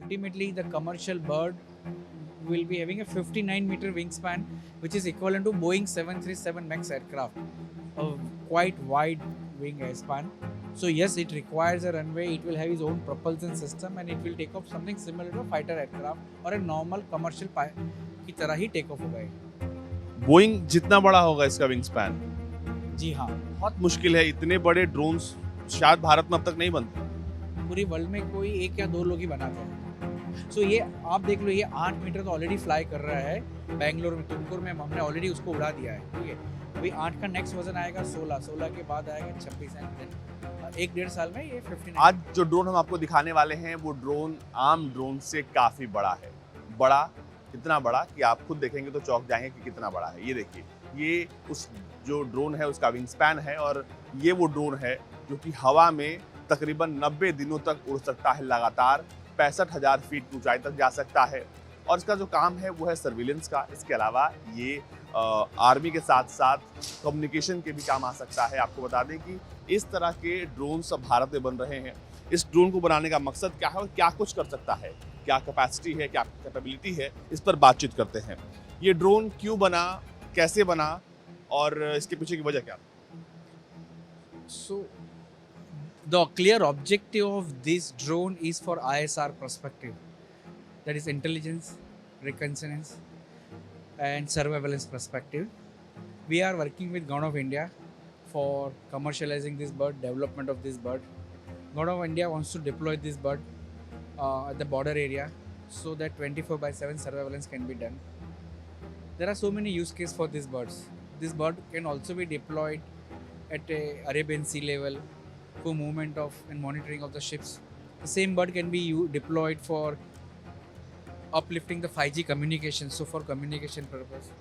Ultimately, the commercial bird will be having a 59-meter wingspan, which is equivalent to Boeing 737 MAX aircraft, a quite wide wing span. So yes, it requires a runway. It will have its own propulsion system, and it will take off something similar to a fighter aircraft or a normal commercial की तरह ही take off होगा ये। Boeing जितना बड़ा होगा इसका wing span. जी हाँ, बहुत मुश्किल है, इतने बड़े ड्रोन्स शायद भारत में अब तक नहीं बनते। पूरी वर्ल्ड में कोई एक या दो लोग ही बनाते हैं। सो ये आप देख लो, ये 8 मीटर तो ऑलरेडी फ्लाई कर रहा है बैंगलोर में, तुमकुर में हमने ऑलरेडी उसको उड़ा दिया है। ठीक है, अभी 8 का नेक्स्ट वर्जन आएगा 16, 16 के बाद आएगा 26 एंड एक डेढ़ साल में ये 59। आज जो ड्रोन हम आपको दिखाने वाले हैं वो ड्रोन आम ड्रोन से काफी बड़ा है। बड़ा, कितना बड़ा कि आप खुद देखेंगे तो चौंक जाएंगे कि कितना बड़ा है। ये देखिए, ये उस जो ड्रोन है उसका विंग स्पैन है, और ये वो ड्रोन है जो कि हवा में तकरीबन 90 दिनों तक उड़ सकता है लगातार, 65,000 फीट की ऊंचाई तक जा सकता है। और इसका जो काम है वो है सर्विलेंस का। इसके अलावा ये आर्मी के साथ साथ कम्युनिकेशन के भी काम आ सकता है। आपको बता दें कि इस तरह के ड्रोन सब भारत में बन रहे हैं। इस ड्रोन को बनाने का मकसद क्या है और क्या कुछ कर सकता है, क्या कैपेसिटी है, क्या कैपेबिलिटी है, इस पर बातचीत करते हैं। ये ड्रोन क्यों बना, कैसे बना और इसके पीछे की वजह क्या? So the clear objective of this drone is for ISR perspective, that is intelligence, reconnaissance, and surveillance perspective. We are working with Government of India for commercializing this bird, development of this bird. Government of India wants to deploy this bird at the border area so that 24/7 surveillance can be done. There are so many use cases for these birds. This bird can also be deployed at a Arabian Sea level for movement of and monitoring of the ships. The same bird can be deployed for uplifting the 5G communication, so for communication purpose.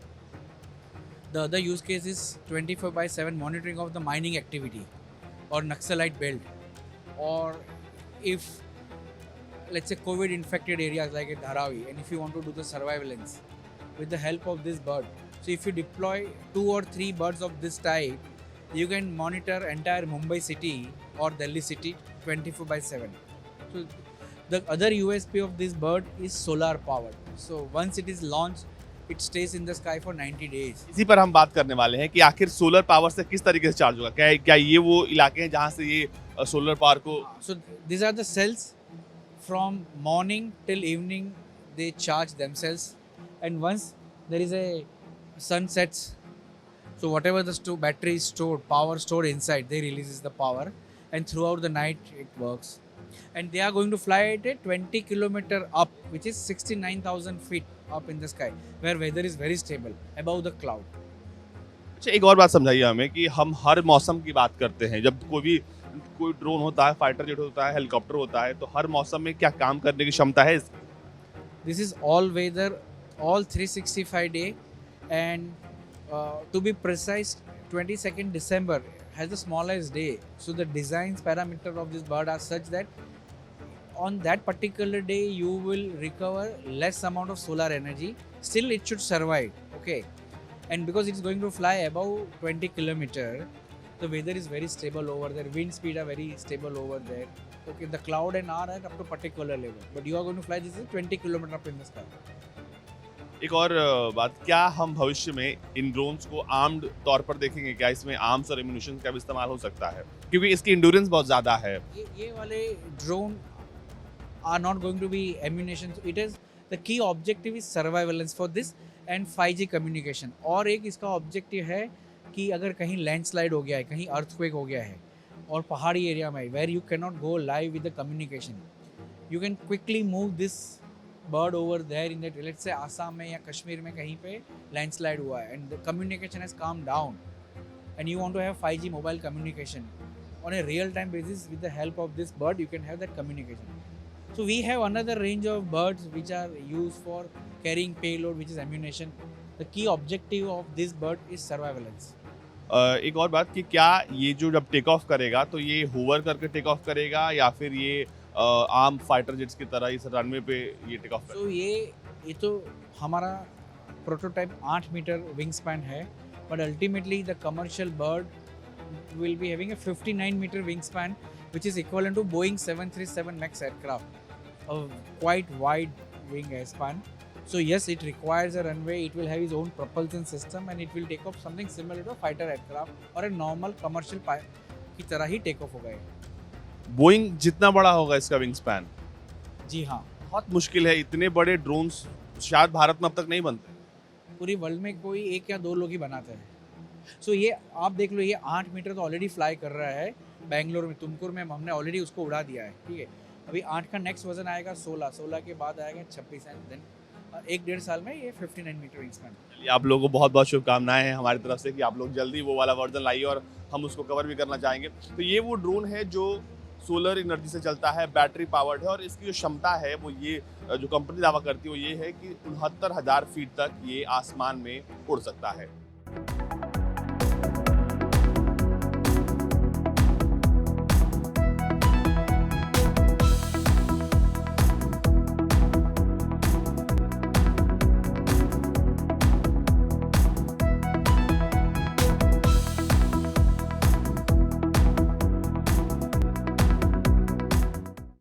The other use case is 24/7 monitoring of the mining activity or Naxalite belt, or if let's say COVID infected areas like at Dharavi, and if you want to do the surveillance with the help of this bird. So if you deploy 2 or 3 birds of this type, you can monitor entire Mumbai city or Delhi city 24/7. So the other USP of this bird is solar powered. So once it is launched, it stays in the sky for 90 days. इसी पर हम बात करने वाले हैं कि आखिर solar power से किस तरीके से चार्ज होगा। क्या ये वो इलाके हैं जहां से ये सोलर पावर को? So these are the cells. From morning till evening, they charge themselves, and once there is a sun sets, so whatever the battery is stored, power stored inside, they releases the power, and throughout the night it works. And they are going to fly at a 20 kilometer up, which is 69,000 feet up in the sky, where weather is very stable above the cloud. अच्छा, एक और बात समझाइए हमें कि हम हर मौसम की बात करते हैं। जब कोई ड्रोन होता है, फाइटर जेट होता है, हेलीकॉप्टर होता है, तो हर मौसम में क्या काम करने की क्षमता है इसकी? This is all weather, all 365 day, and to be precise, 22nd December has the smallest day. So the design parameter of this bird are such that on that particular day you will recover less amount of solar energy. Still, it should survive. Okay, and because it's going to fly above 20 kilometer, the weather is very stable over there. Wind speed are very stable over there. Okay, the cloud and are at up to particular level, but you are going to fly this is 20 kilometer up in the sky. एक और बात, क्या हम भविष्य में इन drones को armed तौर पर देखेंगे? क्या इसमें आर्म्स और एम्यूनिशन का भी इस्तेमाल हो सकता है? क्योंकि इसकी इंड्योरेंस बहुत ज़्यादा है। ये वाले drone are not going to be ammunition. It is the key objective is surveillance for this and 5G communication. और एक इसका ऑब्जेक्टिव है कि अगर कहीं लैंडस्लाइड हो गया है, कहीं अर्थक्वेक हो गया है और पहाड़ी एरिया में where you can not go live with the communication, you can quickly move this bird over there in that, let's say Assam में या कश्मीर में कहीं पे लैंडस्लाइड हुआ है and the communication has calm down and you want to have 5G mobile communication on a real time basis. With the help of this bird, you can have that communication. So we have another range of birds which are used for carrying payload, which is ammunition. The key objective of this bird is surveillance. एक और बात कि क्या ये जो जब take off करेगा तो ये होवर करके टेक ऑफ करेगा या फिर ये आम फाइटर जेट्स की तरह इस रनवे पे ये टेक ऑफ करेगा? So ये तो हमारा प्रोटोटाइप 8 मीटर विंग स्पैन है, but ultimately the commercial bird will be having a 59 meter wingspan, which is equivalent to Boeing 737 MAX aircraft. a quite wide wing span. So yes, it requires a runway. It will have its own propulsion system, and it will take off something similar to a fighter aircraft or a normal commercial की तरह ही take off होगा ये। Boeing जितना बड़ा होगा इसका wing span, जी हाँ, बहुत मुश्किल है। इतने बड़े ड्रोन्स शायद भारत में अब तक नहीं बनते। पूरी वर्ल्ड में कोई 1 या 2 लोग ही बनाते हैं। सो ये आप देख लो, ये 8 मीटर तो ऑलरेडी फ्लाई कर रहा है बैंगलोर में, तुमकुर में हमने ऑलरेडी उसको उड़ा दिया है, ठीक है। अभी 8 का नेक्स्ट वर्जन आएगा 16, 16 के बाद आएगा 26 एंड देन 1-1.5 साल में ये 59 मीटर विंग स्पैन। चलिए, आप लोगों को बहुत बहुत शुभकामनाएं हैं हमारी तरफ से कि आप लोग जल्दी वो वाला वर्जन लाइए और हम उसको कवर भी करना चाहेंगे। तो ये वो ड्रोन है जो सोलर एनर्जी से चलता है, बैटरी पावर्ड है, और इसकी जो क्षमता है वो ये जो कंपनी दावा करती है वो ये है कि 69,000 फीट तक ये आसमान में उड़ सकता है।